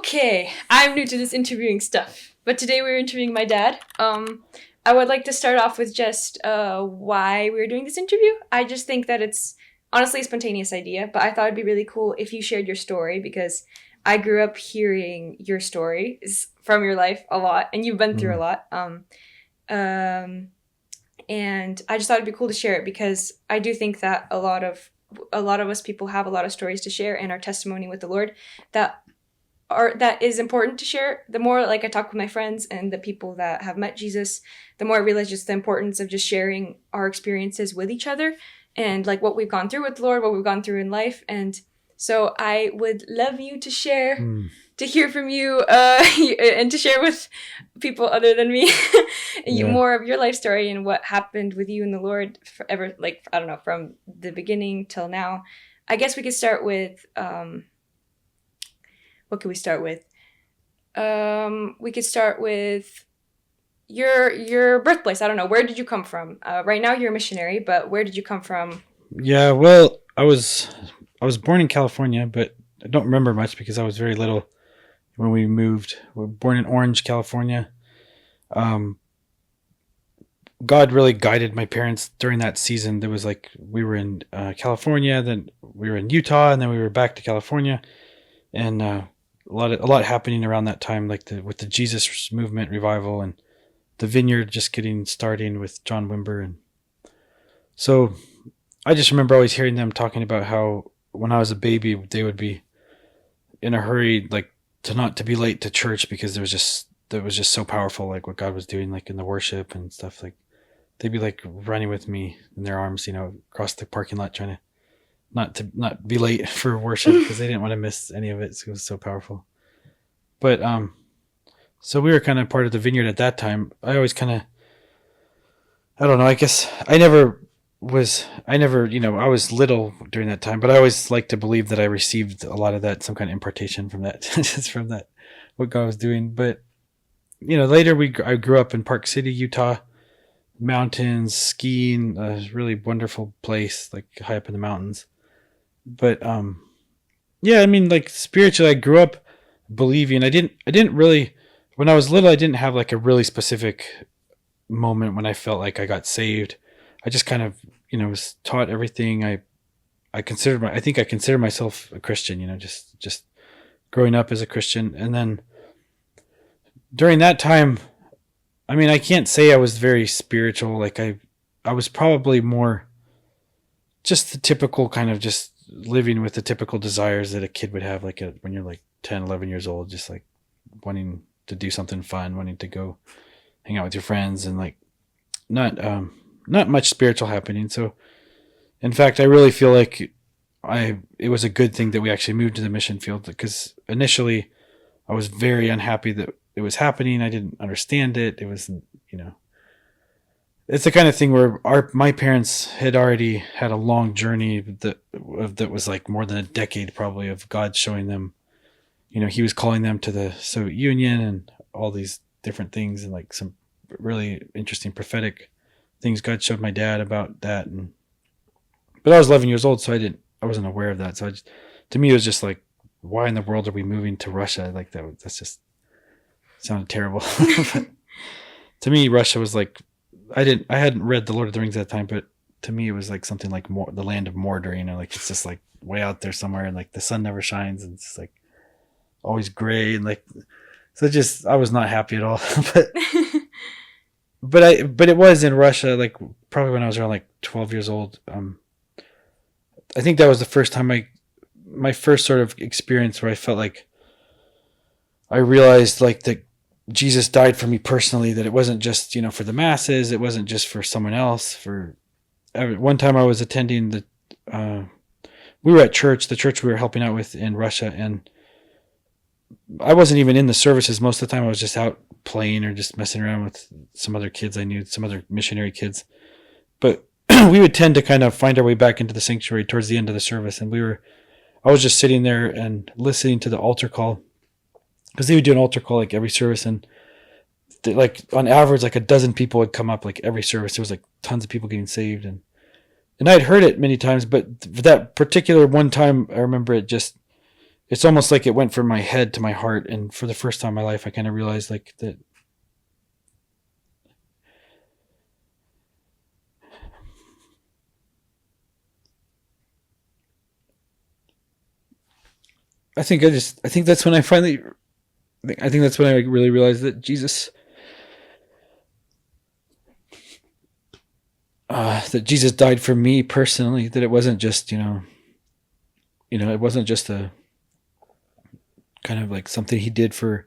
Okay, I'm new to this interviewing stuff, but today we're interviewing my dad. I would like to start off with just why we're doing this interview. I just think that it's honestly a spontaneous idea, but I thought it'd be really cool if you shared your story because I grew up hearing your stories from your life a lot, and you've been through a lot. And I just thought it'd be cool to share it because I do think that a lot of us people have a lot of stories to share and our testimony with the Lord that is important to share. The more like I talk with my friends and the people that have met Jesus, the more I realize just the importance of just sharing our experiences with each other and like what we've gone through with the Lord, what we've gone through in life. And so I would love you to share, to hear from you, and to share with people other than me more of your life story and what happened with you and the Lord forever, like, I don't know, from the beginning till now. I guess we could start with, what could we start with? We could start with your birthplace. I don't know. Where did you come from? Right now you're a missionary, but where did you come from? Yeah, well, I was born in California, but I don't remember much because I was very little when we moved. We were born in Orange, California. God really guided my parents during that season. There was like we were in California, then we were in Utah, and then we were back to California, and a lot happening around that time, like with the Jesus movement revival and the vineyard just getting starting with John Wimber. And so I just remember always hearing them talking about how when I was a baby they would be in a hurry, like to be late to church because that was just so powerful, like what God was doing, like in the worship and stuff. Like they'd be like running with me in their arms, across the parking lot, trying to not be late for worship because they didn't want to miss any of it. So it was so powerful. But so we were kind of part of the vineyard at that time. I always kind of, I don't know. I guess I was little during that time, but I always like to believe that I received a lot of that, some kind of impartation from that, just from that, what God was doing. But later I grew up in Park City, Utah, mountains, skiing, a really wonderful place, like high up in the mountains. But yeah, I mean, like spiritually, I grew up believing. I didn't really, when I was little, I didn't have like a really specific moment when I felt like I got saved. I just kind of, was taught everything. I think I consider myself a Christian, just growing up as a Christian. And then during that time, I mean, I can't say I was very spiritual. Like I was probably more just the typical kind of just living with the typical desires that a kid would have, like when you're like 10, 11 years old, just like wanting to do something fun, wanting to go hang out with your friends, and like not much spiritual happening. So in fact, I really feel like it was a good thing that we actually moved to the mission field, because initially I was very unhappy that it was happening. I didn't understand it. It wasn't, it's the kind of thing where my parents had already had a long journey that was like more than a decade probably of God showing them, he was calling them to the Soviet Union and all these different things, and like some really interesting prophetic things God showed my dad about that. But I was 11 years old, so I wasn't aware of that. So to me, it was just like, why in the world are we moving to Russia? Like that's just sounded terrible. But to me, Russia was like, I hadn't read The Lord of the Rings at that time, but to me it was like something like the land of Mordor, like it's just like way out there somewhere, and like the sun never shines, and it's like always gray, and like, so I was not happy at all. but it was in Russia, like probably when I was around like 12 years old. I think that was the first time my first sort of experience where I felt like I realized like that Jesus died for me personally, that it wasn't just, for the masses. It wasn't just for someone else. One time I was attending we were at church, the church we were helping out with in Russia, and I wasn't even in the services most of the time. I was just out playing or just messing around with some other kids I knew, some other missionary kids. But we would tend to kind of find our way back into the sanctuary towards the end of the service, and I was just sitting there and listening to the altar call, because they would do an altar call like every service, and like on average like a dozen people would come up like every service. There was like tons of people getting saved, and I'd heard it many times, but that particular one time I remember it it's almost like it went from my head to my heart, and for the first time in my life I kind of realized like that I think that's when I think that's when I really realized that Jesus died for me personally, that it wasn't just, it wasn't just a kind of like something he did for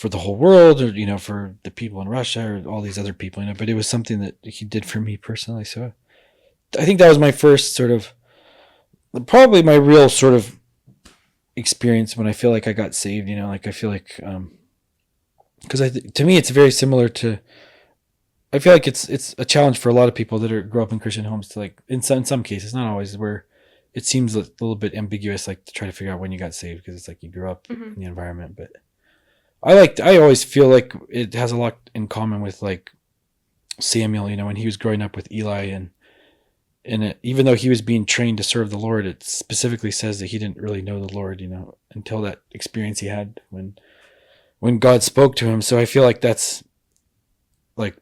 the whole world, or, for the people in Russia or all these other people, but it was something that he did for me personally. So I think that was my first sort of, probably my real sort of experience when I feel like I got saved, like I feel like, because to me it's very similar to, I feel like it's a challenge for a lot of people that grow up in Christian homes to, like, in some cases, not always, where it seems a little bit ambiguous, like to try to figure out when you got saved, because it's like you grew up in the environment. But I always feel like it has a lot in common with like Samuel, when he was growing up with Eli, and even though he was being trained to serve the Lord, it specifically says that he didn't really know the Lord, until that experience he had when God spoke to him. So I feel like that's like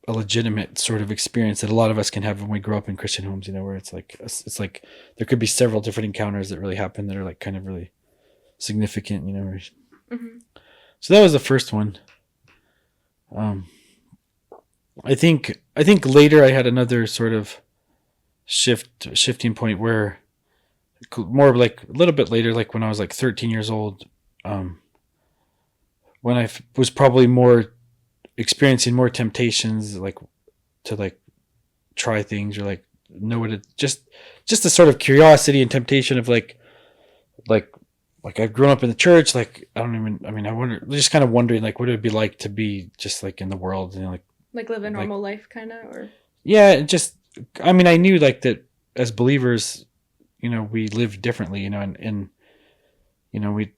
a legitimate sort of experience that a lot of us can have when we grow up in Christian homes, where it's like there could be several different encounters that really happen that are like kind of really significant, Mm-hmm. So that was the first one. I think later I had another sort of shifting point where, more like a little bit later, like when I was like 13 years old, when I was probably more experiencing more temptations, like to like try things, or like know what it, just a sort of curiosity and temptation of like I've grown up in the church, like I wonder, just kind of wondering like what it would be like to be just like in the world, like live a normal life kind of, or yeah, just, I knew like that as believers, we live differently, and we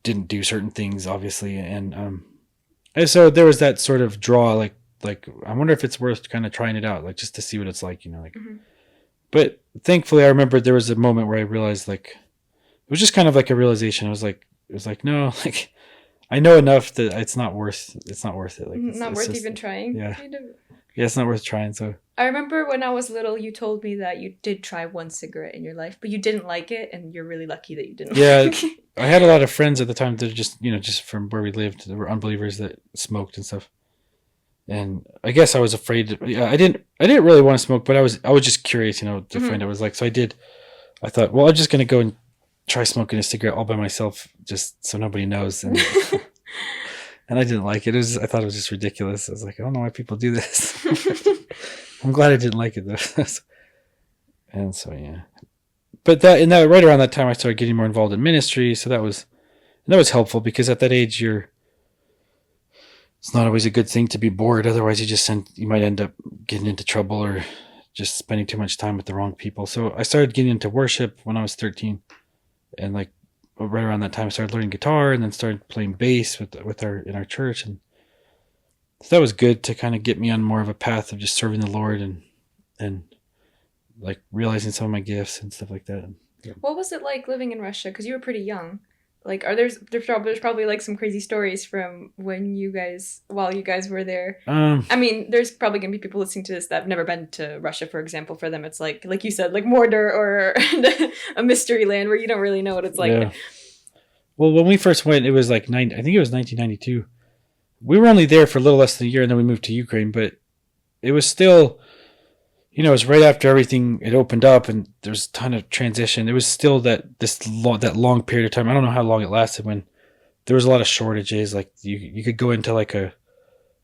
didn't do certain things, obviously, and so there was that sort of draw, like I wonder if it's worth kind of trying it out, like just to see what it's like, mm-hmm. But thankfully I remember there was a moment where I realized, like, it was just kind of like a realization. It was like, no, like I know enough that it's not worth it. Like Not it's worth just, even trying. Yeah. Kind of. Yeah, it's not worth trying. So I remember when I was little, you told me that you did try one cigarette in your life, but you didn't like it, and you're really lucky that you didn't. Yeah, like it. I had a lot of friends at the time that just from where we lived, that were unbelievers that smoked and stuff. And I guess I was afraid. Yeah, I didn't really want to smoke, but I was just curious, to find out what it was like. So I did. I thought, well, I'm just gonna go and try smoking a cigarette all by myself, just so nobody knows. And and I didn't like it. I thought it was just ridiculous. I was like, I don't know why people do this. I'm glad I didn't like it though. And so yeah. But right around that time, I started getting more involved in ministry. So that was helpful, because at that age, it's not always a good thing to be bored. Otherwise, you might end up getting into trouble, or just spending too much time with the wrong people. So I started getting into worship when I was 13, and like right around that time, I started learning guitar, and then started playing bass in our church, and so that was good to kind of get me on more of a path of just serving the Lord, and like realizing some of my gifts and stuff like that. What was it like living in Russia? Because you were pretty young. Like, there's probably like some crazy stories from while you guys were there. There's probably gonna be people listening to this that have never been to Russia, for example. For them, it's like you said, like Mordor or a mystery land where you don't really know what it's like. Yeah. Well, when we first went, it was like I think it was 1992. We were only there for a little less than a year, and then we moved to Ukraine. But it was still, it was right after everything had opened up, and there's a ton of transition. It was still that long period of time. I don't know how long it lasted, when there was a lot of shortages. Like you could go into like a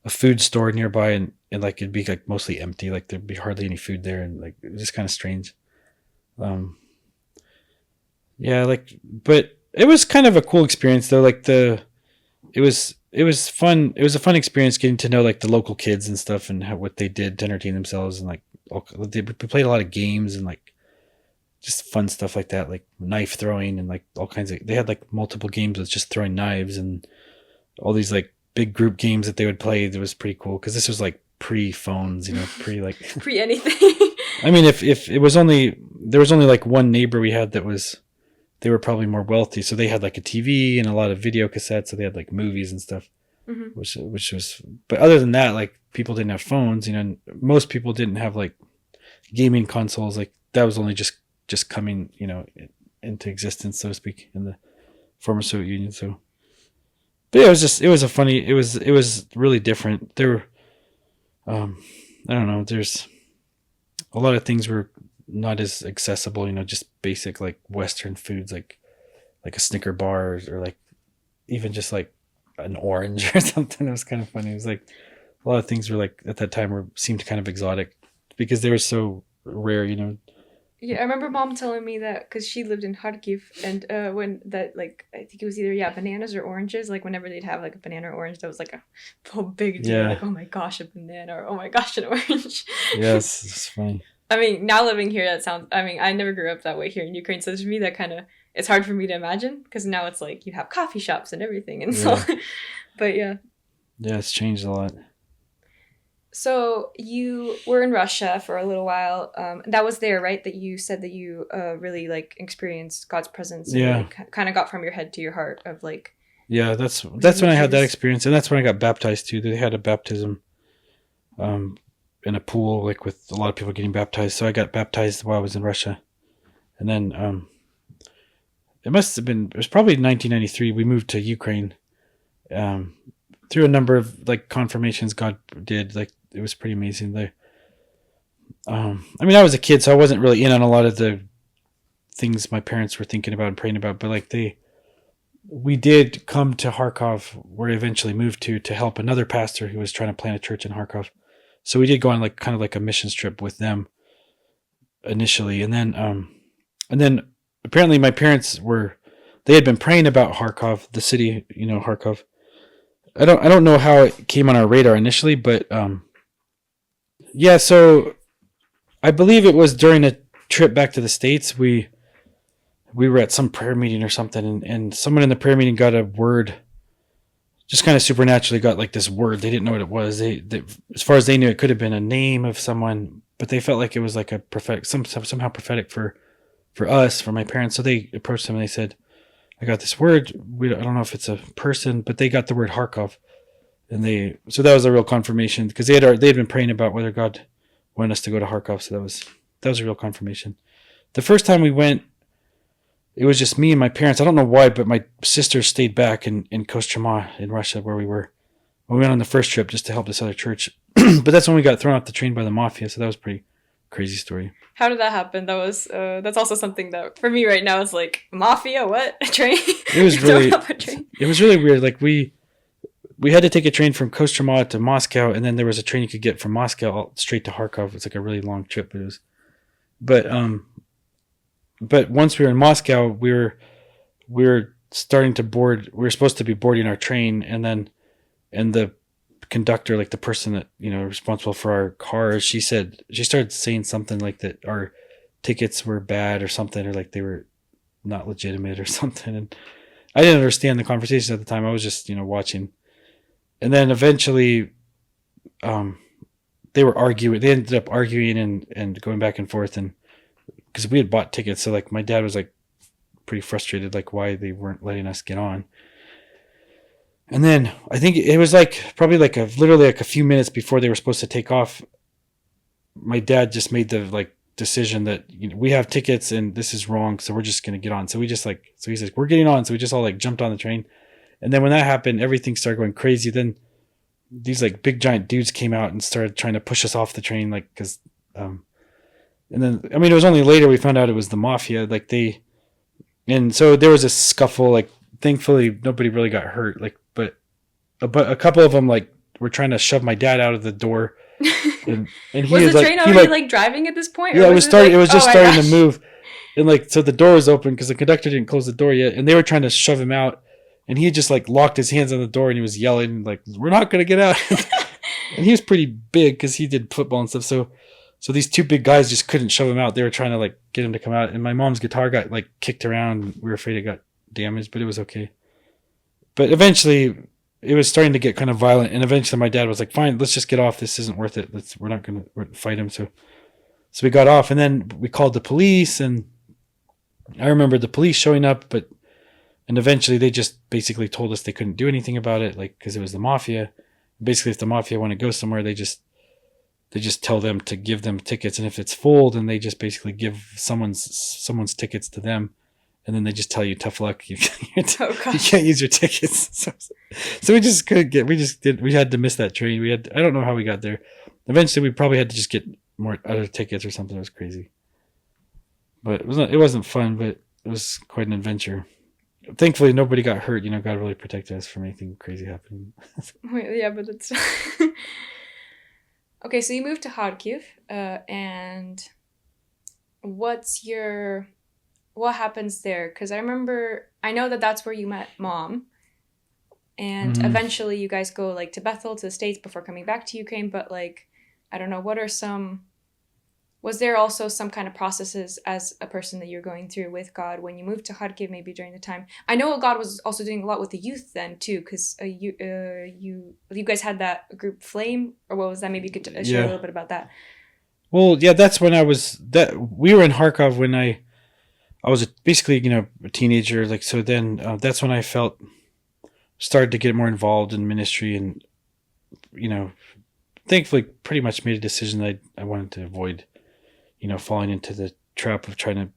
food store nearby, and like it'd be like mostly empty. Like there'd be hardly any food there, and like it was just kind of strange. Yeah, but it was kind of a cool experience though. Like it was fun. It was a fun experience getting to know like the local kids and stuff, and what they did to entertain themselves, and like we played a lot of games, and like just fun stuff like that, like knife throwing, and like all kinds of. They had like multiple games with just throwing knives, and all these like big group games that they would play. That was pretty cool, because this was like pre-phones, pre like pre anything. if it was only, there was only like one neighbor we had that was they were probably more wealthy, so they had like a TV and a lot of video cassettes, so they had like movies and stuff, which was. But other than that, like people didn't have phones. And most people didn't have like gaming consoles. Like that was only just coming, into existence, so to speak, in the former Soviet Union. So, but yeah, it was really different. There were, I don't know. There's a lot of things were not as accessible. Just basic like Western foods, like a Snicker bar or like even just like an orange or something. It was kind of funny. It was like a lot of things were like at that time seemed kind of exotic because they were so rare. Yeah, I remember Mom telling me that because she lived in Kharkiv, and when that, like, I think it was either bananas or oranges. Like whenever they'd have like a banana or orange, that was like a whole big deal. Yeah. Like, oh my gosh, a banana, or oh my gosh, an orange. Yes, it's funny. I mean, now living here, that sounds. I mean, I never grew up that way here in Ukraine, so to me, that kind of it's hard for me to imagine because now it's like you have coffee shops and everything, and so. But yeah. Yeah, it's changed a lot. So you were in Russia for a little while. That was there, right? That you said that you really like experienced God's presence. And, like, kind of got from your head to your heart of like. Yeah, that's when I had that experience, and that's when I got baptized too. They had a baptism, in a pool, like with a lot of people getting baptized. So I got baptized while I was in Russia, and then it was probably 1993. We moved to Ukraine, through a number of like confirmations God did. Like it was pretty amazing. I mean, I was a kid, so I wasn't really in on a lot of the things my parents were thinking about and praying about. But like we did come to Kharkov, where I eventually moved to help another pastor who was trying to plant a church in Kharkov. So we did go on like kind of like a missions trip with them initially, and then apparently my parents they had been praying about Kharkov, the city, Kharkov. I don't know how it came on our radar initially, but yeah. So I believe it was during a trip back to the States. We were at some prayer meeting or something, and someone in the prayer meeting got a word. Just kind of supernaturally got like this word. They didn't know what it was. They as far as they knew, it could have been a name of someone, but they felt like it was like a prophetic, somehow prophetic for us, for my parents. So they approached them and they said, I got this word. I don't know if it's a person, but they got the word Kharkov, and so that was a real confirmation because they had been praying about whether God wanted us to go to Kharkov. So that was a real confirmation. The first time we went, it was just me and my parents. I don't know why, but my sister stayed back in Kostroma in Russia, where we were. We went on the first trip just to help this other church, but that's when we got thrown off the train by the Mafia. So that was a pretty crazy story. How did that happen? That was that's also something that for me right now is like Mafia. What, a train? It was really it was really weird. Like we had to take a train from Kostroma to Moscow, and then there was a train you could get from Moscow straight to Kharkov. It's like a really long trip. But once we were in Moscow, we were starting to board. We were supposed to be boarding our train, and the conductor, like the person that responsible for our cars, she started saying something like that our tickets were bad or something, or like they were not legitimate or something. And I didn't understand the conversation at the time. I was just watching, and then eventually, they were arguing. They ended up arguing and going back and forth, and because we had bought tickets, so like my dad was like pretty frustrated, like why they weren't letting us get on. And then I think it was like probably like literally like a few minutes before they were supposed to take off, my dad just made the like decision that we have tickets and this is wrong, so we're just gonna get on. So we just so he's like, we're getting on, so we just all like jumped on the train. And then when that happened, everything started going crazy. Then these like big giant dudes came out and started trying to push us off the train, like because and then, I mean, it was only later we found out it was the Mafia. And so there was a scuffle. Like, thankfully, nobody really got hurt. Like, but a couple of them like were trying to shove my dad out of the door. And he was the train already like driving at this point? Yeah, it was starting. It was just starting to move, and like so the door was open because the conductor didn't close the door yet, and they were trying to shove him out, and he just like locked his hands on the door and he was yelling like, "We're not gonna get out." And he was pretty big because he did football and stuff. So these two big guys just couldn't shove him out. They were trying to like get him to come out. And my mom's guitar got like kicked around. We were afraid it got damaged, but it was okay. But eventually it was starting to get kind of violent. And eventually my dad was like, fine, let's just get off. This isn't worth it. We're not going to fight him. So we got off, and then we called the police, and I remember the police showing up, and eventually they just basically told us they couldn't do anything about it, like because it was the mafia. Basically, if the mafia want to go somewhere, they just tell them to give them tickets, and if it's full, then they just basically give someone's tickets to them, and then they just tell you tough luck, you can't use your tickets. So we just couldn't get. We had to miss that train. I don't know how we got there. Eventually, we probably had to just get more other tickets or something. It was crazy, but it wasn't fun, but it was quite an adventure. Thankfully, nobody got hurt. God really protected us from anything crazy happening. Yeah, but it's okay. So you moved to Kharkiv, and what happens there? Because I know that that's where you met Mom, and eventually you guys go like to Bethel, to the States, before coming back to Ukraine. But like, I don't know, was there also some kind of processes as a person that you're going through with God when you moved to Kharkiv, maybe during the time? I know God was also doing a lot with the youth then too, because you guys had that group Flame, or what was that? Maybe you could share a little bit about that. Well, yeah, that's when we were in Kharkov when I was basically a teenager. Like, so then that's when I started to get more involved in ministry, and thankfully pretty much made a decision that I wanted to avoid falling into the trap of trying to,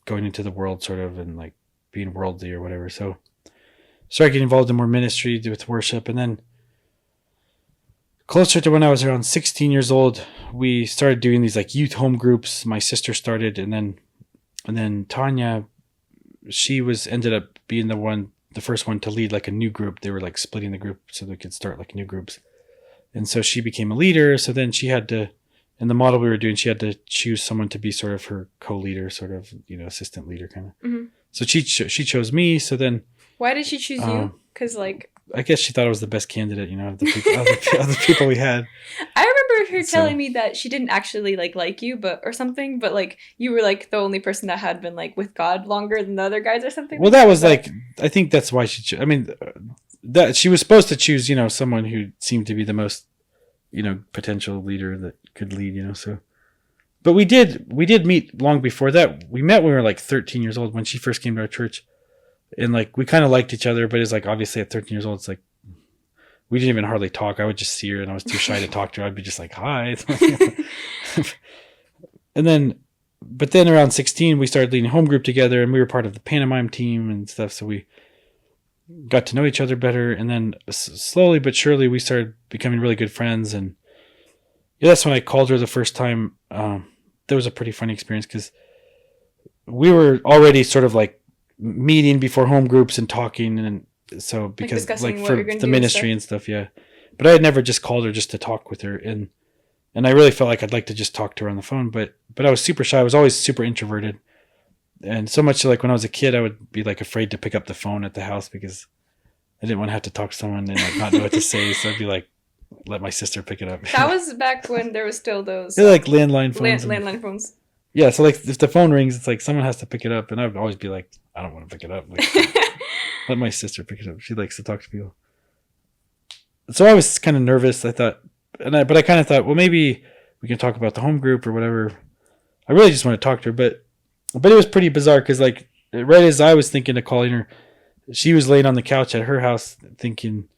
going into the world sort of, and like being worldly or whatever. So started getting involved in more ministry with worship. And then closer to when I was around 16 years old, we started doing these like youth home groups. My sister started, and then Tanya, she ended up being the first one to lead like a new group. They were like splitting the group so they could start like new groups. And so she became a leader. So then she had to, in the model we were doing, she had to choose someone to be sort of her co-leader, sort of, assistant leader kind of. Mm-hmm. So she chose me. So then, why did she choose you? Because like, I guess she thought I was the best candidate, of the people we had. I remember her telling me that she didn't actually like you, or something, but like you were like the only person that had been like with God longer than the other guys or something. Well, that was like, I think that's why she chose. I mean, that she was supposed to choose, someone who seemed to be the most, potential leader that could lead, so. But we did meet long before that. We met when we were like 13 years old, when she first came to our church. And like, we kind of liked each other, but it's like, obviously at 13 years old, it's like, we didn't even hardly talk. I would just see her and I was too shy to talk to her. I'd be just like, hi. But then around 16, we started leading a home group together, and we were part of the pantomime team and stuff. So we got to know each other better. And then slowly but surely, we started becoming really good friends. And yeah, that's when I called her the first time. That was a pretty funny experience, because we were already sort of like meeting before home groups and talking, and so because like for the ministry and stuff, yeah. But I had never just called her just to talk with her, and I really felt like I'd like to just talk to her on the phone, but I was super shy. I was always super introverted, and so much like when I was a kid, I would be like afraid to pick up the phone at the house because I didn't want to have to talk to someone and like not know what to say. So I'd be like, let my sister pick it up. That was back when there was still those they're like landline phones. Landline phones. Yeah, so like if the phone rings, it's like someone has to pick it up, and I would always be like, I don't want to pick it up. Like, let my sister pick it up. She likes to talk to people. So I was kind of nervous. I thought, but I kind of thought, well, maybe we can talk about the home group or whatever. I really just want to talk to her, but it was pretty bizarre, because like right as I was thinking of calling her, she was laying on the couch at her house thinking,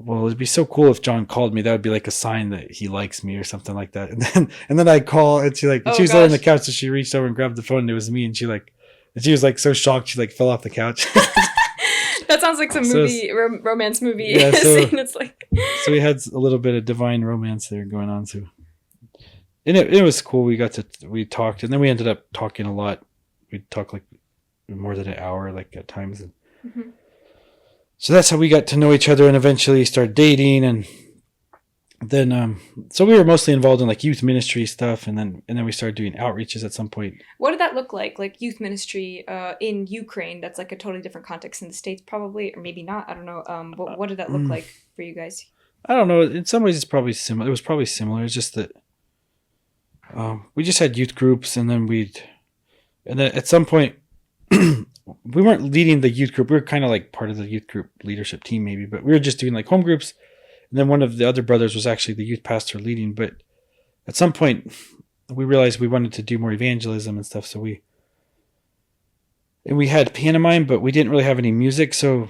well, it'd be so cool if John called me. That would be like a sign that he likes me or something like that. And then I call, and she was laying on the couch, so she reached over and grabbed the phone, and it was me, and she was like so shocked she like fell off the couch. That sounds like some romance movie. Yeah, scene. It's like so we had a little bit of divine romance there going on. So, and it was cool. We talked, and then we ended up talking a lot. We'd talk like more than an hour, like at times. And mm-hmm. So that's how we got to know each other, and eventually started dating. And then, so we were mostly involved in like youth ministry stuff, and then we started doing outreaches at some point. What did that look like youth ministry in Ukraine? That's like a totally different context in the States, probably, or maybe not. I don't know. What did that look like for you guys? I don't know. In some ways, it's probably similar. It was probably similar. It's just that we just had youth groups, and then at some point, we weren't leading the youth group. We were kind of like part of the youth group leadership team, maybe, but we were just doing like home groups. And then one of the other brothers was actually the youth pastor leading. But at some point we realized we wanted to do more evangelism and stuff. So we had pantomime, but we didn't really have any music. So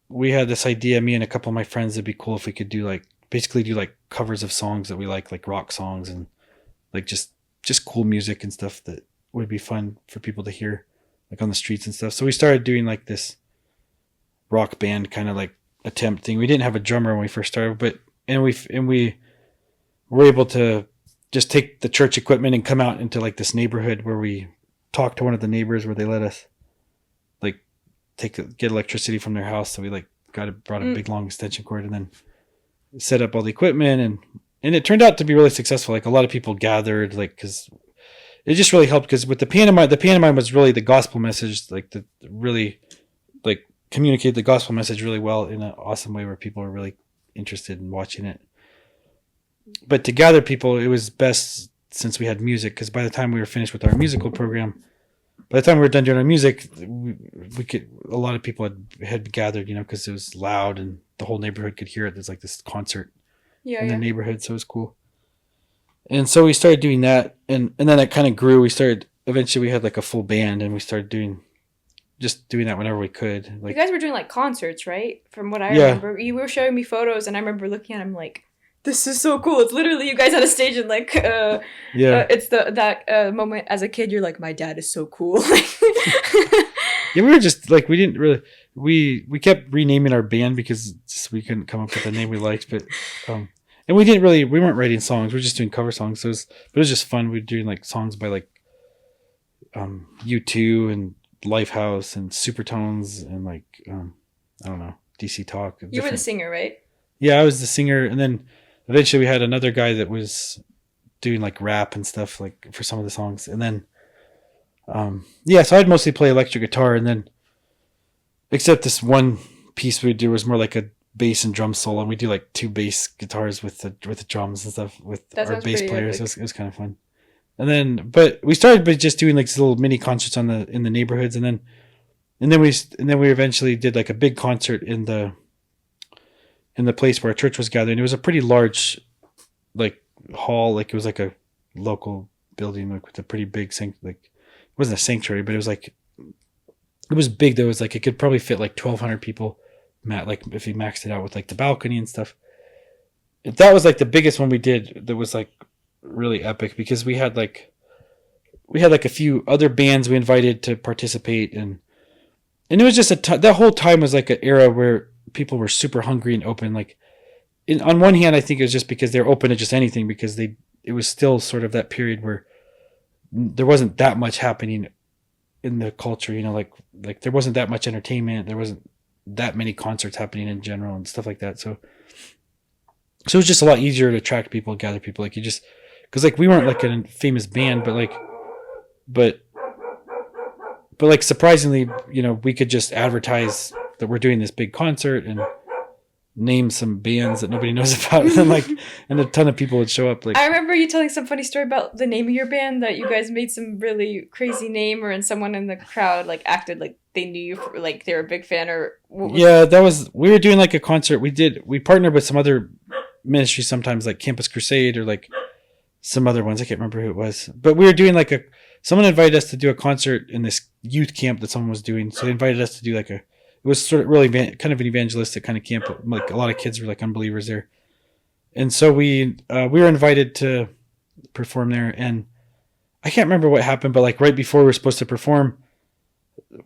we had this idea, me and a couple of my friends, it'd be cool if we could do like basically do like covers of songs that we like rock songs and like just cool music and stuff that would be fun for people to hear like on the streets and stuff. So we started doing like this rock band kind of like attempt thing. We didn't have a drummer when we first started, but and we were able to just take the church equipment and come out into like this neighborhood where we talked to one of the neighbors where they let us like get electricity from their house. So we like brought a big long extension cord and then set up all the equipment and it turned out to be really successful. Like a lot of people gathered, like, cause it just really helped. Cause with the pantomime was really the gospel message, like the really like communicate the gospel message really well in an awesome way where people were really interested in watching it. But to gather people, it was best since we had music. Cause by the time we were finished with our musical program, by the time we were done doing our music, we could, a lot of people had gathered, cause it was loud and the whole neighborhood could hear it. There's like this concert in the neighborhood. So it was cool. And so we started doing that. And then it kind of grew. Eventually we had like a full band and we started doing that whenever we could. Like, you guys were doing like concerts, right? From what I remember. You were showing me photos and I remember looking at them like, this is so cool. It's literally you guys on a stage and like, it's that moment as a kid, you're like, my dad is so cool. Yeah, we were just like, we didn't really, we kept renaming our band because we couldn't come up with a name we liked, but, and we weren't writing songs. We were just doing cover songs. So it was just fun. We were doing like songs by like, U2 and Lifehouse and Supertones and like, I don't know, DC Talk. You were the singer, right? Yeah, I was the singer. And then eventually we had another guy that was doing like rap and stuff like for some of the songs. And then, so I'd mostly play electric guitar and then, except this one piece we do was more like a bass and drum solo. And we do like 2 bass guitars with the drums and stuff with our bass players. It was kind of fun. And then, but we started by just doing like these little mini concerts in the neighborhoods. And then we eventually did like a big concert in the place where our church was gathering. It was a pretty large, like hall. Like it was like a local building, like with a pretty big it wasn't a sanctuary, but it was like, it was big though. It was like, it could probably fit like 1,200 people, like if you maxed it out with like the balcony and stuff. That was like the biggest one we did. That was like really epic because we had like a few other bands we invited to participate and it was just that whole time was like an era where people were super hungry and open. Like on one hand, I think it was just because they're open to just anything because it was still sort of that period where there wasn't that much happening in the culture, like there wasn't that much entertainment. There wasn't that many concerts happening in general and stuff like that. So it was just a lot easier to attract people, gather people. Like cause like we weren't like a famous band, but like surprisingly, we could just advertise that we're doing this big concert and name some bands that nobody knows about and a ton of people would show up. Like I remember you telling some funny story about the name of your band that you guys made some really crazy name and someone in the crowd like acted like they knew you for, like they were a big fan or we were doing like a concert. We partnered with some other ministries sometimes like Campus Crusade or like some other ones. I can't remember who it was, but we were doing like someone invited us to do a concert in this youth camp that someone was doing. So they invited us to do like it was sort of really kind of an evangelistic kind of camp. Like a lot of kids were like unbelievers there. And so we were invited to perform there and I can't remember what happened, but like right before we were supposed to perform,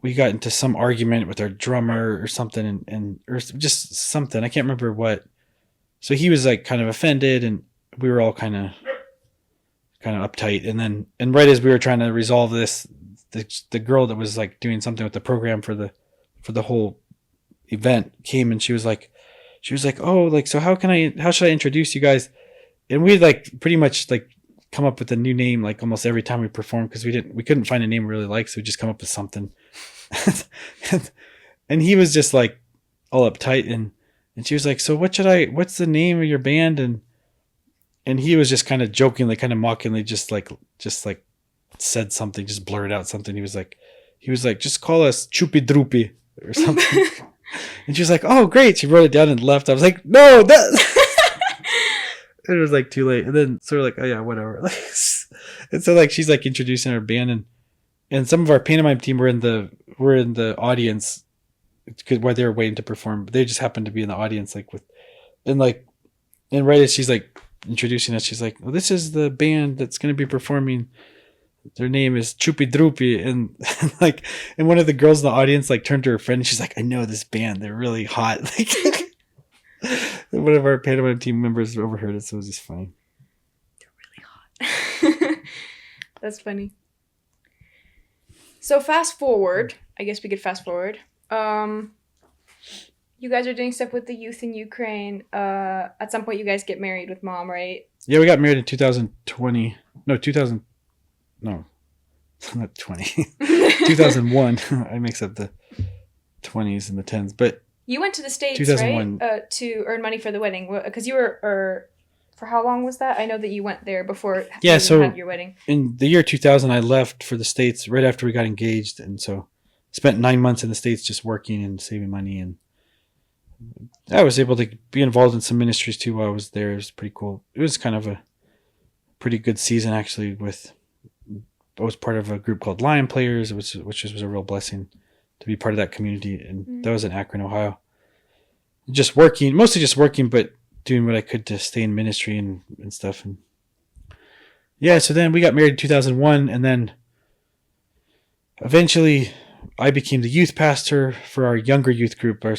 we got into some argument with our drummer or something or just something. I can't remember what. So he was like kind of offended and we were all kind of uptight. And right as we were trying to resolve this, the girl that was like doing something with the program for the whole event came and she was like, oh, like, so how should I introduce you guys? And we like pretty much like come up with a new name, like almost every time we performed. Cause we couldn't find a name we really liked. So we just come up with something. And he was just like all uptight and she was like, so what's the name of your band? And he was just kind of jokingly, kind of mockingly, just said something, just blurted out something. He was like, just call us Choopy Droopy or something. And she was like, oh, great. She wrote it down and left. I was like, no, it was like too late. And then sort of like, oh yeah, whatever. And so like she's like introducing our band, and some of our pantomime team were in the audience while they were waiting to perform. They just happened to be in the audience like with and like and right as she's like introducing us, she's like, well, this is the band that's going to be performing. Their name is Choopy Droopy, and like, and one of the girls in the audience like turned to her friend and she's like, I know this band, they're really hot. Like, one of our pantomime team members overheard it, so it was just funny. They're really hot. That's funny. So fast forward, I guess we could fast forward. You guys are doing stuff with the youth in Ukraine. At some point, you guys get married with mom, right? Yeah, we got married in 2020. No, 2000. No, not 20. 2001. I mix up the 20s and the 10s. But you went to the States, 2001. Right? To earn money for the wedding. Because you were... for how long was that? I know that you went there before you had your wedding. In the year 2000, I left for the States right after we got engaged. And so spent 9 months in the States just working and saving money. And I was able to be involved in some ministries too while I was there. It was pretty cool. It was kind of a pretty good season, actually, I was part of a group called Lion Players, which was a real blessing to be part of that community. And that was in Akron, Ohio. Mostly just working, but doing what I could to stay in ministry and stuff. And yeah, so then we got married in 2001, and then eventually I became the youth pastor for our younger youth group, our,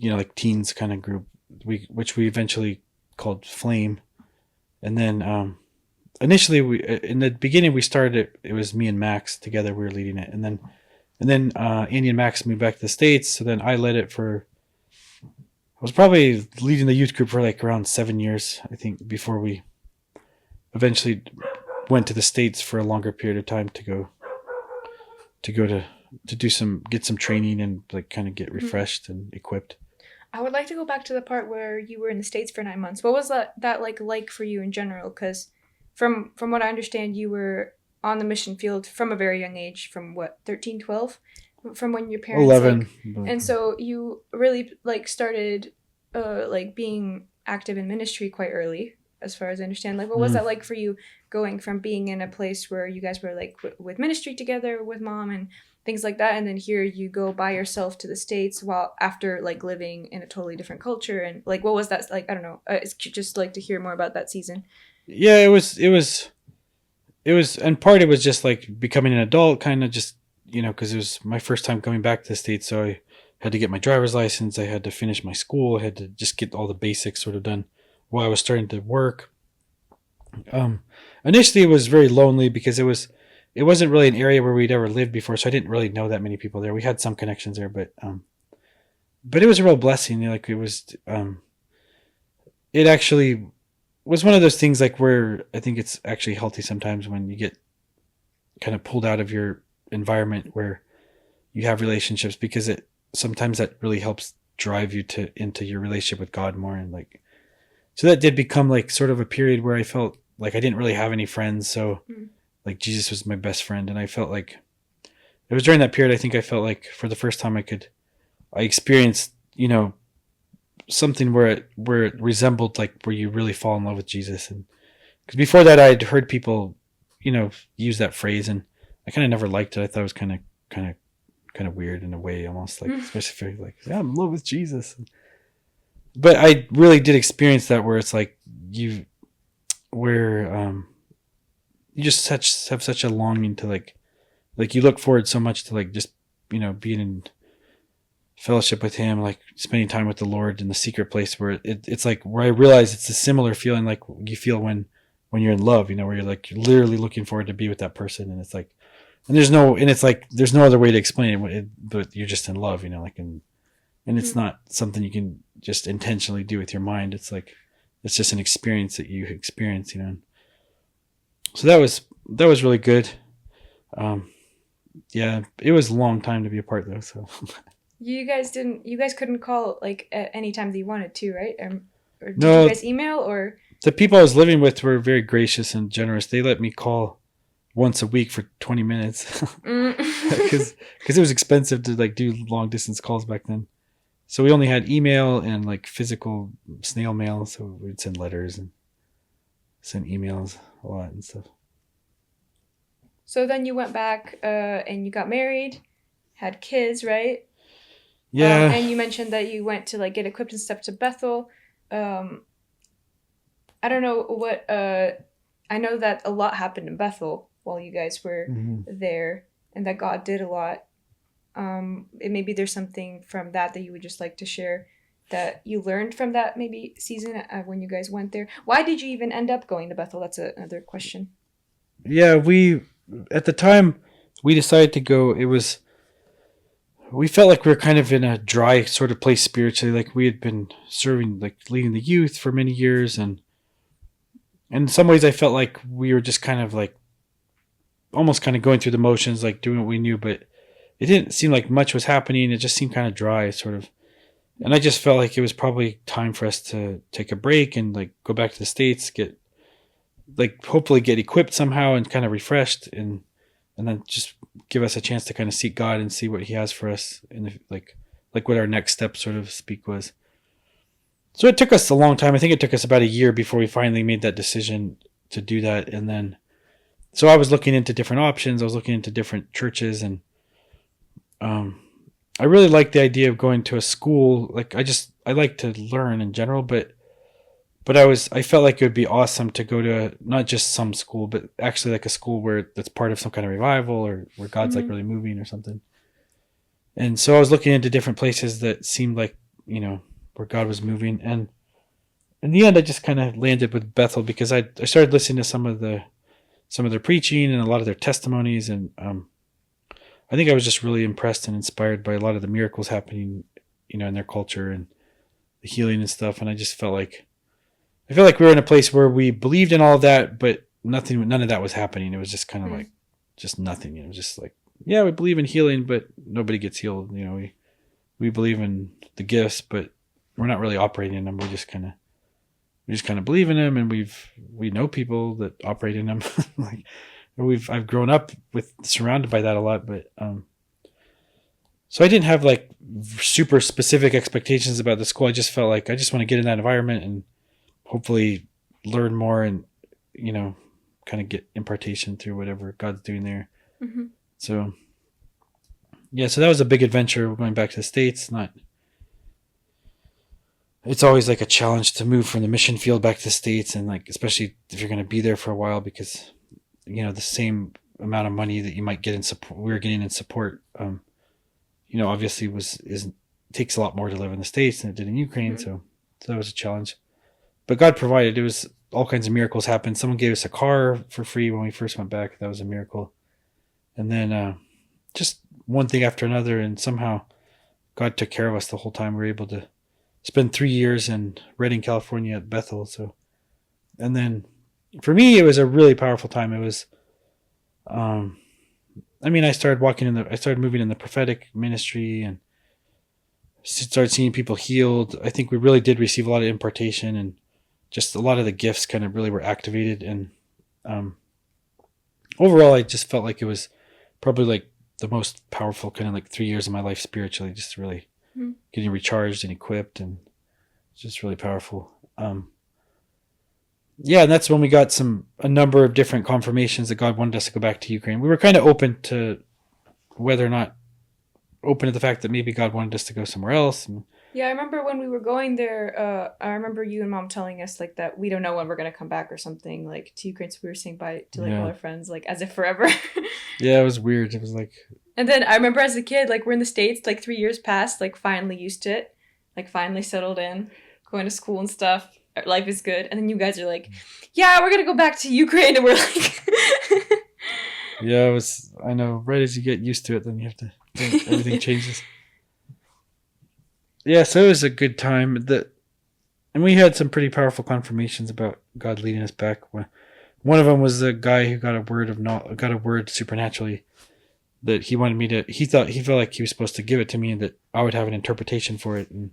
like teens kind of group, which we eventually called Flame. And then initially, in the beginning, we started it was me and Max together. We were leading it, and then Andy and Max moved back to the States. So then I led it I was probably leading the youth group for like around 7 years, I think, before we eventually went to the States for a longer period of time to go to get some training and like kind of get refreshed and equipped. I would like to go back to the part where you were in the States for 9 months. What was that like for you in general? Because from what I understand, you were on the mission field from a very young age, from what, 13, 12? From when your parents 11, and so you really started being active in ministry quite early, as far as I understand. Like, what was that like for you, going from being in a place where you guys were like with ministry together with mom and things like that, and then here you go by yourself to the States while after like living in a totally different culture, and like what was that like? I don't know. It's just like to hear more about that season. Yeah, it was, and part it was just like becoming an adult, kind of just. Because it was my first time coming back to the States, so I had to get my driver's license. I had to finish my school. I had to just get all the basics sort of done while I was starting to work. Initially, it was very lonely because it wasn't really an area where we'd ever lived before, so I didn't really know that many people there. We had some connections there, but it was a real blessing. Like it was, it actually was one of those things like where I think it's actually healthy sometimes when you get kind of pulled out of your environment where you have relationships, because sometimes that really helps drive you into your relationship with God more. And like, so that did become like sort of a period where I felt like I didn't really have any friends. So like Jesus was my best friend. And I felt like it was during that period, I think I felt like for the first time I experienced, something where it resembled like where you really fall in love with Jesus. And because before that I'd heard people, use that phrase, and I kind of never liked it. I thought it was kind of weird in a way, almost like, especially if like, yeah, I'm in love with Jesus. But I really did experience that where it's like you just have such a longing to like you look forward so much to like just being in fellowship with Him, like spending time with the Lord in the secret place, where it's like where I realize it's a similar feeling like you feel when you're in love, where you're like you're literally looking forward to be with that person, and it's like. And there's no other way to explain it, but you're just in love, like, and it's not something you can just intentionally do with your mind. It's like, it's just an experience that you experience, So that was really good. Yeah, it was a long time to be apart though. So you guys couldn't call like at any time that you wanted to, right? Or did no, you guys email? Or the people I was living with were very gracious and generous. They let me call once a week for 20 minutes because it was expensive to like do long distance calls back then. So we only had email and like physical snail mail. So we'd send letters, and sent emails a lot and stuff. So then you went back and you got married, had kids, right? Yeah. And you mentioned that you went to like get equipped and stuff to Bethel. Um, I don't know what. I know that a lot happened in Bethel while you guys were there, and that God did a lot. And maybe there's something from that you would just like to share that you learned from that maybe season when you guys went there. Why did you even end up going to Bethel? That's another question. Yeah, we at the time we decided to go. We felt like we were kind of in a dry sort of place spiritually. Like we had been serving, like leading the youth for many years, and in some ways I felt like we were just kind of like almost kind of going through the motions, like doing what we knew, but it didn't seem like much was happening. It just seemed kind of dry, sort of. And I just felt like it was probably time for us to take a break and like go back to the States, get like hopefully get equipped somehow and kind of refreshed, and then just give us a chance to kind of seek God and see what He has for us in the, like what our next step, sort of speak, was. So it took us a long time. I think it took us about a year before we finally made that decision to do that. And then, so I was looking into different options. I was looking into different churches, and I really liked the idea of going to a school. Like I like to learn in general, but I felt like it would be awesome to go to not just some school, but actually like a school where that's part of some kind of revival or where God's like really moving or something. And so I was looking into different places that seemed like, where God was moving. And in the end, I just kind of landed with Bethel because I started listening to some of their preaching and a lot of their testimonies. And I think I was just really impressed and inspired by a lot of the miracles happening, in their culture and the healing and stuff. And I just felt like we were in a place where we believed in all of that, but none of that was happening. It was just kind of like, just nothing. It was just like, yeah, we believe in healing, but nobody gets healed. We believe in the gifts, but we're not really operating in them. We just kind of believe in them, and we know people that operate in them. Like I've grown up surrounded by that a lot, but so I didn't have like super specific expectations about the school. I just felt like I just want to get in that environment and hopefully learn more and, kind of get impartation through whatever God's doing there. Mm-hmm. So, yeah, so that was a big adventure. We're going back to the States. It's always like a challenge to move from the mission field back to the States, and like, especially if you're going to be there for a while, because, the same amount of money that you might get in support, we were getting in support, obviously takes a lot more to live in the States than it did in Ukraine. Mm-hmm. So that was a challenge. But God provided. It was all kinds of miracles happened. Someone gave us a car for free when we first went back. That was a miracle. And then just one thing after another, and somehow God took care of us the whole time. We were able to spend 3 years in Redding, California at Bethel. So, and then for me, it was a really powerful time. It was, I started moving in the prophetic ministry and started seeing people healed. I think we really did receive a lot of impartation, and just a lot of the gifts kind of really were activated. And overall, I just felt like it was probably like the most powerful kind of like 3 years of my life spiritually, just really getting recharged and equipped, and just really powerful. Yeah, and that's when we got a number of different confirmations that God wanted us to go back to Ukraine. We were kind of open to the fact that maybe God wanted us to go somewhere else. Yeah, I remember when we were going there, I remember you and Mom telling us like that we don't know when we're going to come back or something, like to Ukraine. So we were saying bye to like all our friends, like as if forever. Yeah, it was weird. It was like... And then I remember as a kid, like we're in the States, like 3 years passed, like finally used to it, like finally settled in, going to school and stuff. Life is good. And then you guys are like, yeah, we're going to go back to Ukraine. And we're like... Yeah, I know, right as you get used to it, then you have to think everything changes. Yeah, so it was a good time. And we had some pretty powerful confirmations about God leading us back. One of them was the guy who got a word supernaturally that he wanted me to. He felt like he was supposed to give it to me, and that I would have an interpretation for it. And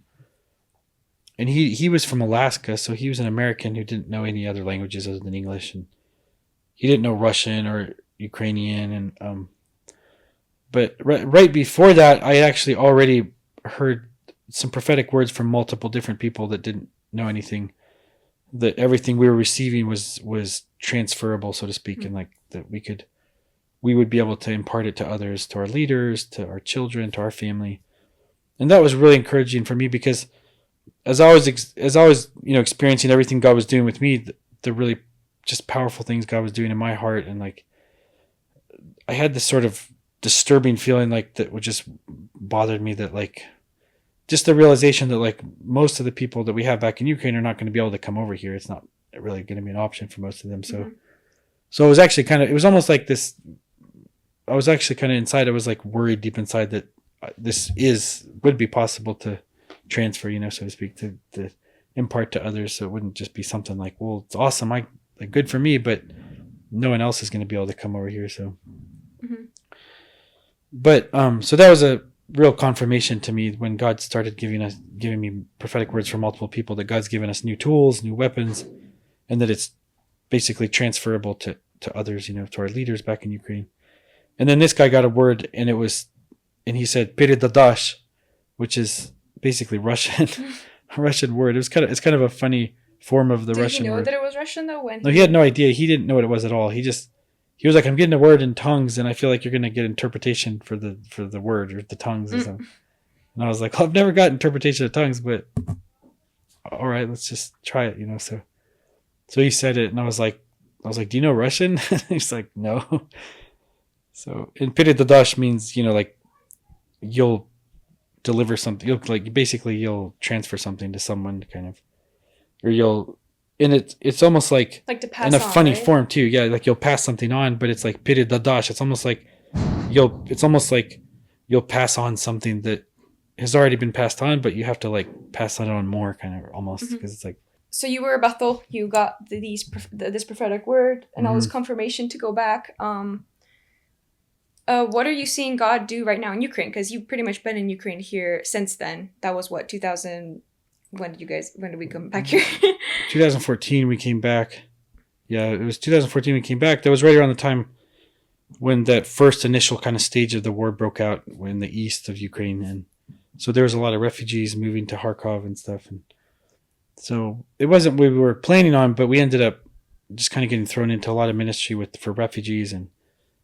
he was from Alaska, so he was an American who didn't know any other languages other than English, and he didn't know Russian or Ukrainian. And but right before that, I actually already heard some prophetic words from multiple different people that didn't know anything. that everything we were receiving was transferable, so to speak, Mm-hmm. and like that we would be able to impart it to others, to our leaders, to our children, to our family. And that was really encouraging for me because as I was, experiencing everything God was doing with me, the really just powerful things God was doing in my heart, and like I had this sort of disturbing feeling like that would just bothered me, that like just the realization that like most of the people that we have back in Ukraine are not going to be able to come over here. It's not really going to be an option for most of them. So, Mm-hmm. so it was actually it was almost like this. I was actually kind of inside. I was like worried deep inside that would be possible to transfer, so to speak, to impart to others. So it wouldn't just be something like, well, it's awesome. Like good for me, but no one else is going to be able to come over here. So, Mm-hmm. but, so that was a real confirmation to me when God started giving me prophetic words from multiple people, that God's given us new tools, new weapons, and that it's basically transferable to others, to our leaders back in Ukraine. And then this guy got a word, and he said "Передадаш," which is basically Russian, a Russian word. It's kind of a funny form of the Did Russian he know word. that it was Russian though? When No, he had no idea. He didn't know what it was at all. He was like, "I'm getting a word in tongues, and I feel like you're going to get interpretation for the word or the tongues or something." And I was like, well, "I've never got interpretation of tongues, but all right, let's just try it." So he said it, and I was like, "Do you know Russian?" He's like, "No." So, and "Передадаш" means, like you'll deliver something. You'll transfer something to someone, kind of, or and it's almost like like to pass in a on, funny right? form too. Yeah, like you'll pass something on, but it's like "Передадаш." It's almost like you'll pass on something that has already been passed on, but you have to like pass that on more, kind of, almost, because it's like. So you were a Bethel. You got this prophetic word and all this confirmation to go back. What are you seeing God do right now in Ukraine? Because you've pretty much been in Ukraine here since then. That was what, 2000. When did we come back here? 2014 we came back. Yeah, it was 2014 we came back. That was right around the time when that first initial kind of stage of the war broke out in the east of Ukraine, and so there was a lot of refugees moving to Kharkov and stuff, and so it wasn't what we were planning on, but we ended up just kind of getting thrown into a lot of ministry for refugees, and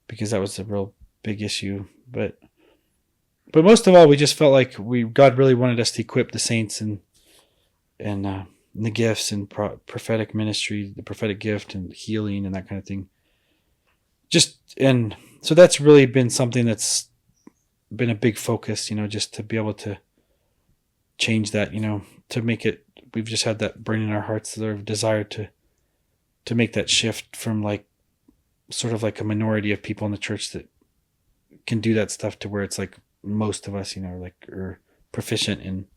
because that was a real big issue. But most of all, we just felt like God really wanted us to equip the saints and the gifts and prophetic ministry, the prophetic gift and healing and that kind of thing. And so that's really been something that's been a big focus, just to be able to change that, to make it. We've just had that burn in our hearts, the desire to make that shift from like sort of like a minority of people in the church that can do that stuff to where it's like most of us, like are proficient in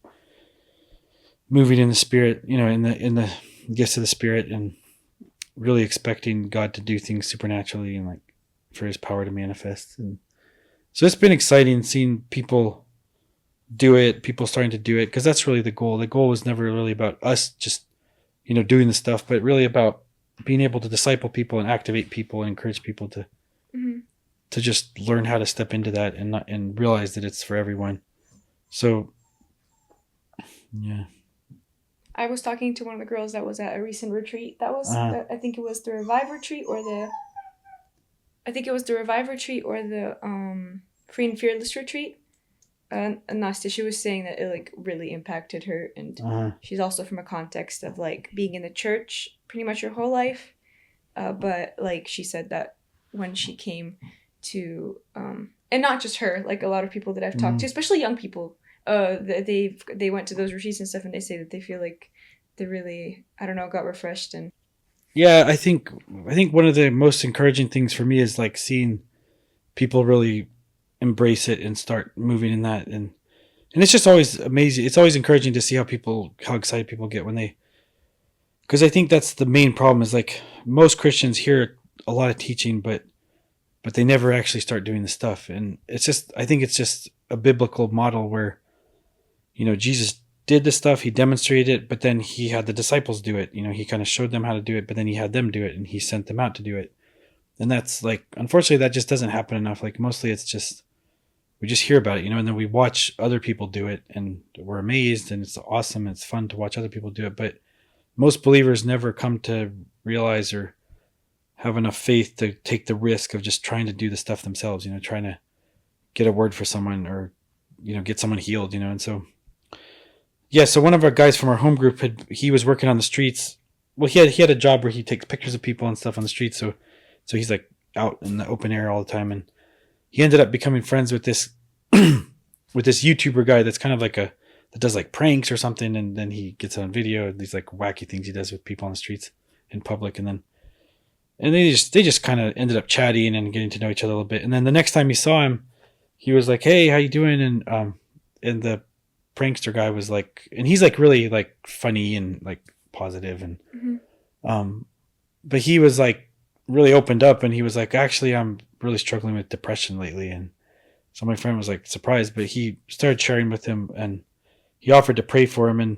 moving in the Spirit, in the gifts of the Spirit, and really expecting God to do things supernaturally and like for His power to manifest. And so it's been exciting seeing people starting to do it, because that's really the goal. The goal was never really about us just, doing the stuff, but really about being able to disciple people and activate people and encourage people to to just learn how to step into that and realize that it's for everyone. So, yeah. I was talking to one of the girls that was at a recent retreat. That was, I think it was the Revive retreat or the Free and Fearless retreat. And Nastya, she was saying that it like really impacted her, and she's also from a context of like being in the church pretty much her whole life. But like she said that when she came to, and not just her, like a lot of people that I've talked to, especially young people, they went to those retreats and stuff, and they say that they feel like they really, I don't know, got refreshed. And yeah, I think one of the most encouraging things for me is like seeing people really embrace it and start moving in that, and it's just always amazing. It's always encouraging to see how excited people get when they, because I think that's the main problem, is like most Christians hear a lot of teaching, but they never actually start doing the stuff. And I think it's just a biblical model where, Jesus did the stuff, He demonstrated it, but then He had the disciples do it. He kind of showed them how to do it, but then He had them do it, and He sent them out to do it. And that's like, unfortunately, that just doesn't happen enough. Like mostly it's just, we just hear about it, and then we watch other people do it and we're amazed, and it's awesome. It's fun to watch other people do it. But most believers never come to realize or have enough faith to take the risk of just trying to do the stuff themselves, trying to get a word for someone or, get someone healed, and so, yeah, so one of our guys from our home group he was working on the streets. Well, he had a job where he takes pictures of people and stuff on the streets, so he's like out in the open air all the time, and he ended up becoming friends with this with this YouTuber guy that's kind of like that does like pranks or something, and then he gets on video and these like wacky things he does with people on the streets in public, and they just kind of ended up chatting and getting to know each other a little bit. And then the next time he saw him, he was like, "Hey, how you doing?" And the prankster guy was like, and he's like really like funny and like positive, and but he was like really opened up, and he was like, "Actually, I'm really struggling with depression lately." And so my friend was like surprised, but he started sharing with him, and he offered to pray for him, and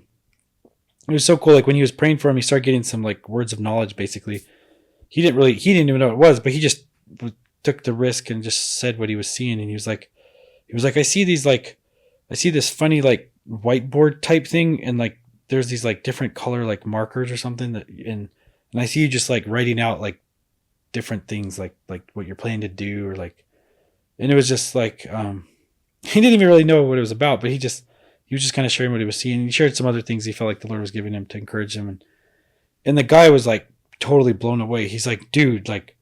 it was so cool. Like when he was praying for him, he started getting some like words of knowledge. Basically, he didn't even know what it was, but he just took the risk and just said what he was seeing. And he was like, I see this funny like whiteboard type thing, and like there's these like different color like markers or something and I see you just like writing out like different things like what you're planning to do, or like, and it was just like he didn't even really know what it was about, but he was just kind of sharing what he was seeing. He shared some other things he felt like the Lord was giving him to encourage him, and the guy was like totally blown away. He's like, "Dude, like,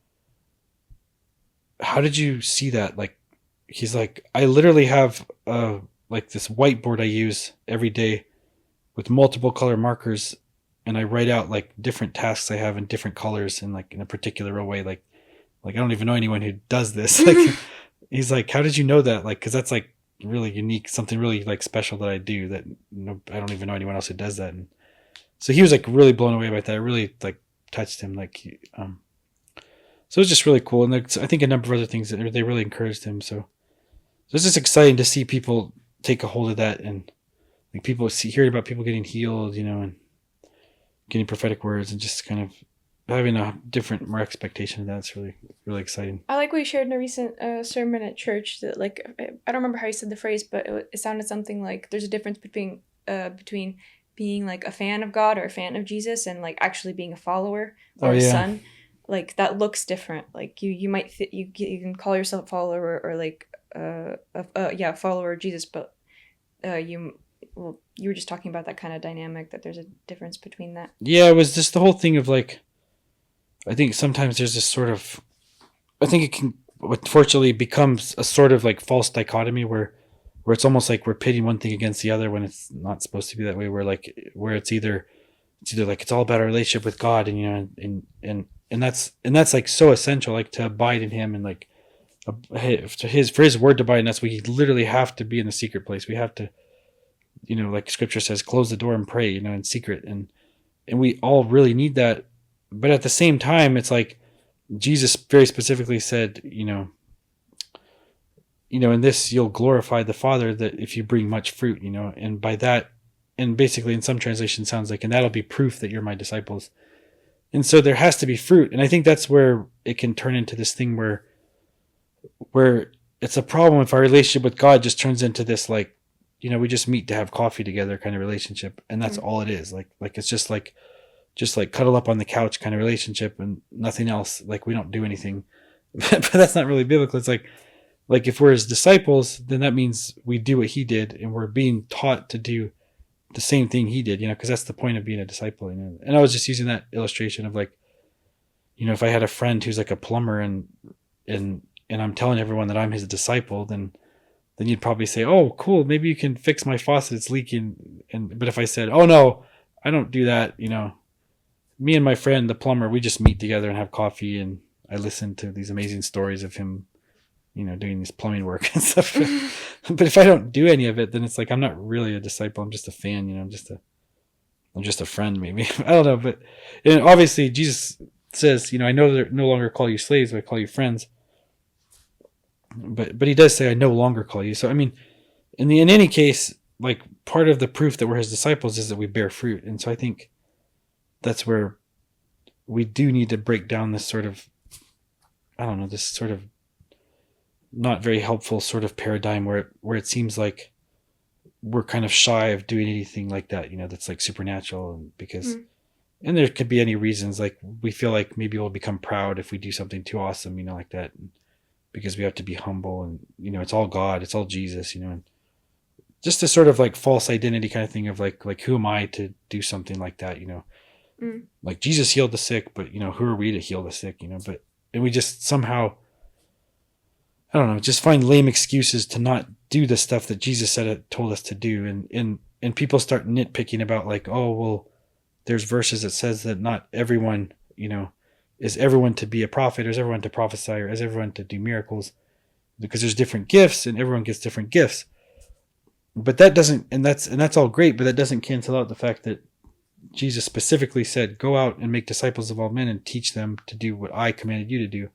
how did you see that?" Like, he's like, "I literally have like this whiteboard I use every day with multiple color markers, and I write out like different tasks I have in different colors and like in a particular way. Like I don't even know anyone who does this." Like, he's like, "How did you know that?" Like, because that's like really unique, something really like special that I do that I don't even know anyone else who does that. And so he was like really blown away by that. It really like touched him. Like, so it was just really cool. And I think a number of other things that they really encouraged him. So it's just exciting to see people take a hold of that, and like people hearing about people getting healed, and getting prophetic words, and just kind of having a different, more expectation of that. It's really, really exciting. I like what you shared in a recent sermon at church that, like, I don't remember how you said the phrase, but it sounded something like there's a difference between being like a fan of God or a fan of Jesus and like actually being a follower or a son. Like that looks different. Like you might you can call yourself a follower or like a follower of Jesus, but you were just talking about that kind of dynamic, that there's a difference between that. Yeah, it was just the whole thing of like, I think sometimes there's this sort of, I think it can, unfortunately, becomes a sort of like false dichotomy where it's almost like we're pitting one thing against the other when it's not supposed to be that way. Where it's either like it's all about our relationship with God, and and that's like so essential, like to abide in Him, and like for His word to abide in us, we literally have to be in the secret place. We have to, like Scripture says, close the door and pray, in secret, and we all really need that. But at the same time, it's like Jesus very specifically said, in this you'll glorify the Father, that if you bring much fruit, and by that, and basically in some translations sounds like, and that'll be proof that you're my disciples. And so there has to be fruit. And I think that's where it can turn into this thing where it's a problem if our relationship with God just turns into this, like, we just meet to have coffee together kind of relationship. And that's all it is. Like it's just like cuddle up on the couch kind of relationship and nothing else. Like we don't do anything, but that's not really biblical. It's like if we're His disciples, then that means we do what He did, and we're being taught to do the same thing He did, because that's the point of being a disciple. And I was just using that illustration of like, if I had a friend who's like a plumber and I'm telling everyone that I'm his disciple, then you'd probably say, "Oh, cool, maybe you can fix my faucet, it's leaking." But if I said, "Oh no, I don't do that," me and my friend, the plumber, we just meet together and have coffee, and I listen to these amazing stories of him, doing this plumbing work and stuff. But if I don't do any of it, then it's like I'm not really a disciple. I'm just a fan. I'm just a friend, maybe. I don't know. But obviously, Jesus says, "I no longer call you slaves, but I call you friends." But He does say, "I no longer call you." So I mean, in any case, like part of the proof that we're His disciples is that we bear fruit, and so I think that's where we do need to break down this sort of, I don't know, this sort of not very helpful sort of paradigm where it seems like we're kind of shy of doing anything like that, that's like supernatural, because And there could be any reasons, like we feel like maybe we'll become proud if we do something too awesome, like that, because we have to be humble, and it's all God, it's all Jesus, and just a sort of like false identity kind of thing of like who am I to do something like that, Mm. like Jesus healed the sick, but who are we to heal the sick, but and we just somehow, I don't know, just find lame excuses to not do the stuff that Jesus said it told us to do, and people start nitpicking about like, oh well, there's verses that says that not everyone, is everyone to be a prophet, or is everyone to prophesy, or is everyone to do miracles, because there's different gifts and everyone gets different gifts. But that doesn't, and that's all great, but that doesn't cancel out the fact that Jesus specifically said, go out and make disciples of all men and teach them to do what I commanded you to do.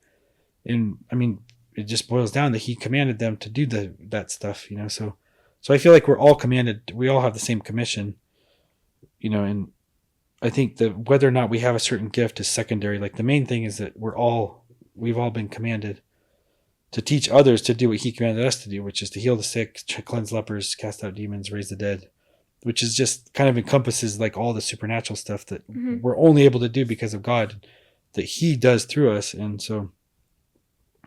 And I mean, it just boils down that he commanded them to do that stuff, so I feel like we're all commanded, we all have the same commission, and I think that whether or not we have a certain gift is secondary. Like the main thing is that we've all been commanded to teach others to do what he commanded us to do, which is to heal the sick, cleanse lepers, cast out demons, raise the dead, which is just kind of encompasses like all the supernatural stuff that Mm-hmm. we're only able to do because of God, that he does through us. And so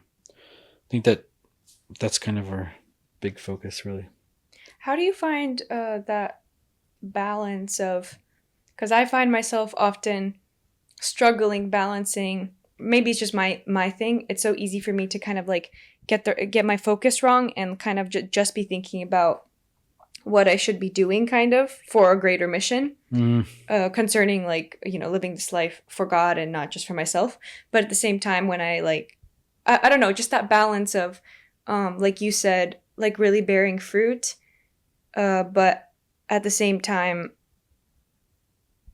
I think that's kind of our big focus, really. How do you find that balance of, because I find myself often struggling balancing, maybe it's just my thing, it's so easy for me to kind of like get my focus wrong and kind of just be thinking about what I should be doing kind of for a greater mission, concerning like, living this life for God and not just for myself. But at the same time, when I don't know, just that balance of, like you said, like really bearing fruit, but at the same time,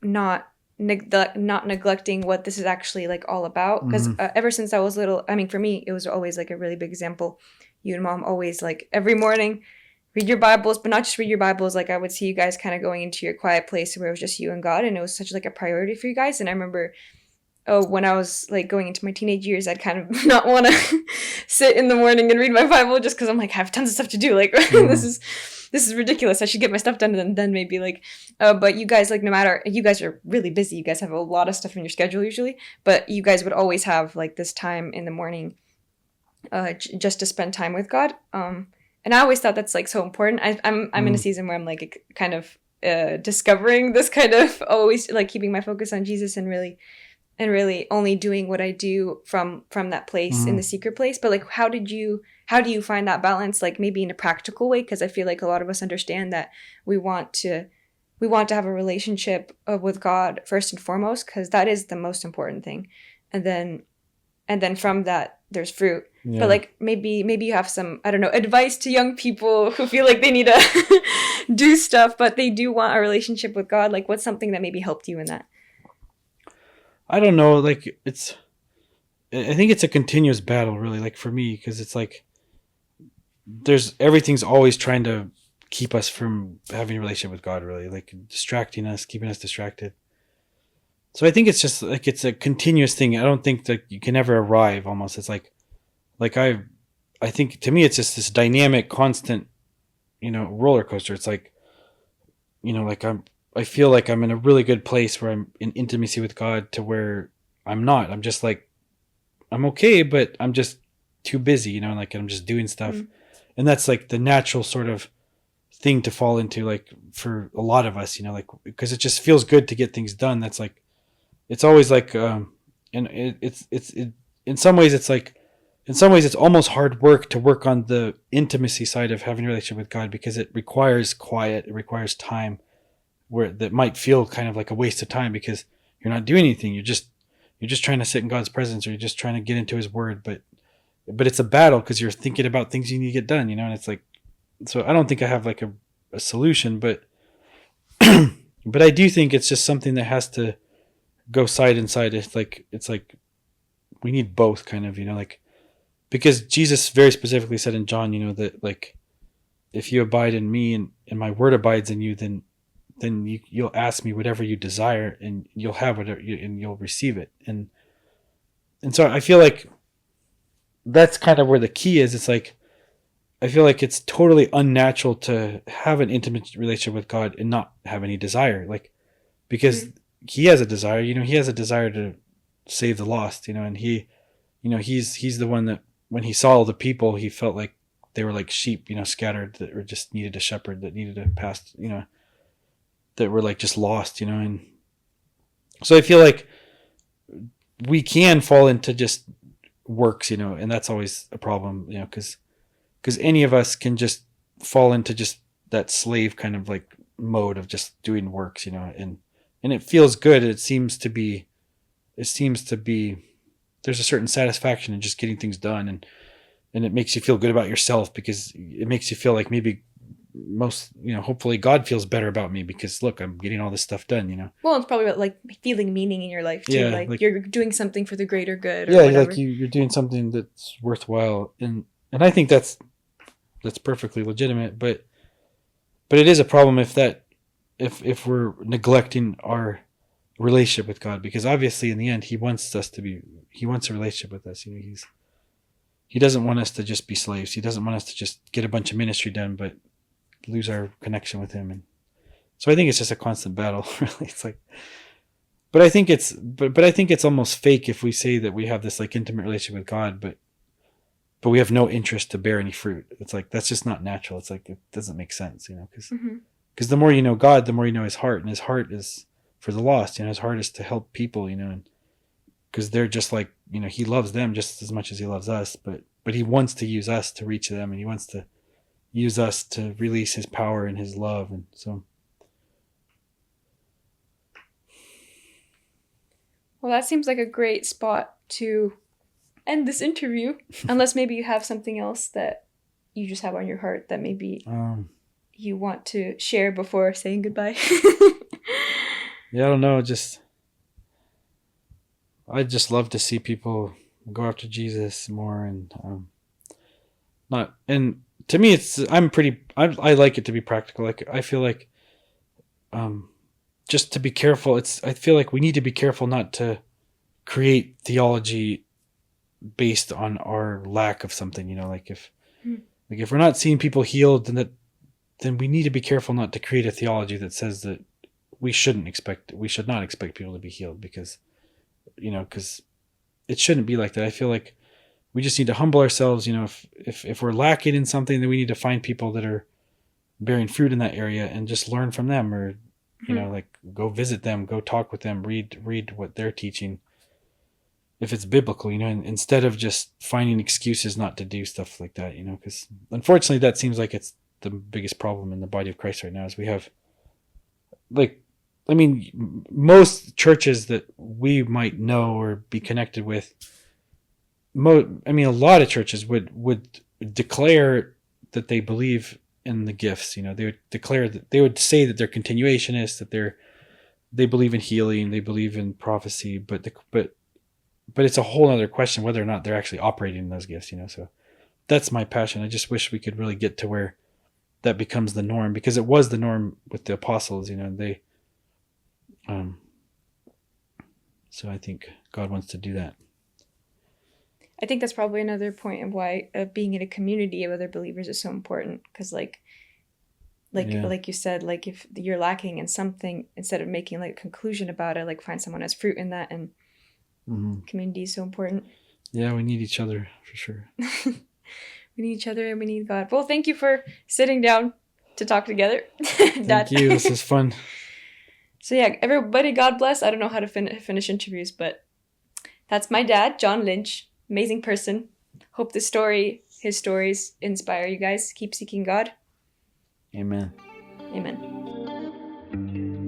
not neglecting what this is actually like all about. Because ever since I was little, I mean, for me, it was always like a really big example. You and Mom always like every morning read your Bibles, but not just read your Bibles. Like I would see you guys kind of going into your quiet place where it was just you and God, and it was such like a priority for you guys. And I remember, when I was like going into my teenage years, I'd kind of not want to sit in the morning and read my Bible just because I'm like, I have tons of stuff to do. Like this is ridiculous. I should get my stuff done and then maybe like, but you guys, like, no matter, you guys are really busy. You guys have a lot of stuff in your schedule usually, but you guys would always have like this time in the morning, just to spend time with God. And I always thought that's like so important. I'm in a season where I'm like kind of discovering this kind of always like keeping my focus on Jesus and really only doing what I do from that place in the secret place. But like, how do you find that balance, like maybe in a practical way? Because I feel like a lot of us understand that we want to have a relationship with God first and foremost, because that is the most important thing. And then from that, there's fruit. Yeah. But like maybe you have some, I don't know, advice to young people who feel like they need to do stuff, but they do want a relationship with God. Like what's something that maybe helped you in that? I don't know, like I think it's a continuous battle, really, like for me, because it's like everything's always trying to keep us from having a relationship with God, really, like distracting us, keeping us distracted. So I think it's just like it's a continuous thing. I don't think that you can ever arrive. Almost, it's like I think to me it's just this dynamic, constant, roller coaster. It's like, like I feel like I'm in a really good place where I'm in intimacy with God, to where I'm not. I'm just like, I'm okay, but I'm just too busy, like I'm just doing stuff. And that's like the natural sort of thing to fall into, like for a lot of us, like, because it just feels good to get things done. That's like, it's always like, and it's in some ways it's almost hard work to work on the intimacy side of having a relationship with God, because it requires quiet, it requires time, where that might feel kind of like a waste of time because you're not doing anything. You're just trying to sit in God's presence, or you're just trying to get into his word. But it's a battle because you're thinking about things you need to get done, and it's like, so I don't think I have like a solution, but, but I do think it's just something that has to go side and side. It's like we need both kind of, like, because Jesus very specifically said in John, that like, if you abide in me and my word abides in you, then you'll ask me whatever you desire, and you'll have whatever and you'll receive it. And so I feel like that's kind of where the key is. It's like, I feel like it's totally unnatural to have an intimate relationship with God and not have any desire. Like, because he has a desire. He has a desire to save the lost. And he's the one that when he saw all the people, he felt like they were like sheep, scattered that were just needed a shepherd, that needed a past, that were like just lost, and so I feel like we can fall into just works, and that's always a problem, because any of us can just fall into just that slave kind of like mode of just doing works, and it feels good. It seems to be there's a certain satisfaction in just getting things done, and it makes you feel good about yourself, because it makes you feel like maybe hopefully God feels better about me because look, I'm getting all this stuff done. Well, it's probably about like feeling meaning in your life too. Yeah, like you're doing something for the greater good or yeah, whatever. like you're doing something that's worthwhile, and I think that's perfectly legitimate, but it is a problem if we're neglecting our relationship with God, because obviously in the end he wants a relationship with us. He doesn't want us to just be slaves. He doesn't want us to just get a bunch of ministry done but lose our connection with him. And so I think it's just a constant battle. Really, it's like, but I think it's almost fake if we say that we have this like intimate relationship with God, but we have no interest to bear any fruit. It's like, that's just not natural. It's like, it doesn't make sense, because the more you know God, the more you know his heart, and his heart is for the lost. His heart is to help people, and because they're just like, he loves them just as much as he loves us, but he wants to use us to reach them, and he wants to use us to release his power and his love. And so, well, that seems like a great spot to end this interview, unless maybe you have something else that you just have on your heart that maybe you want to share before saying goodbye. Yeah, I don't know. I just love to see people go after Jesus more, and not. And to me, I like it to be practical. Like, I feel like, just to be careful. I feel like we need to be careful not to create theology based on our lack of something. Like if we're not seeing people healed, then we need to be careful not to create a theology that says that we should not expect people to be healed, because it shouldn't be like that. I feel like we just need to humble ourselves. If we're lacking in something, then we need to find people that are bearing fruit in that area and just learn from them, or like go visit them, go talk with them, read what they're teaching, if it's biblical, instead of just finding excuses not to do stuff like that, because unfortunately that seems like it's the biggest problem in the body of Christ right now. Is we have, like, I mean, most churches that we might know or be connected with, a lot of churches would declare that they believe in the gifts. They would declare that they would say that they're continuationists, that they believe in healing, they believe in prophecy, but it's a whole other question whether or not they're actually operating in those gifts. So that's my passion. I just wish we could really get to where that becomes the norm, because it was the norm with the apostles. They so I think God wants to do that. I think that's probably another point of why being in a community of other believers is so important, because like you said, like if you're lacking in something, instead of making like a conclusion about it, like find someone who has fruit in that, and community is so important. Yeah, we need each other for sure. We need each other and we need God. Well, thank you for sitting down to talk together. Thank you. This is fun. So yeah, everybody, God bless. I don't know how to finish interviews, but that's my dad, John Lynch. Amazing person. Hope his stories inspire you guys. Keep seeking God. Amen. Amen.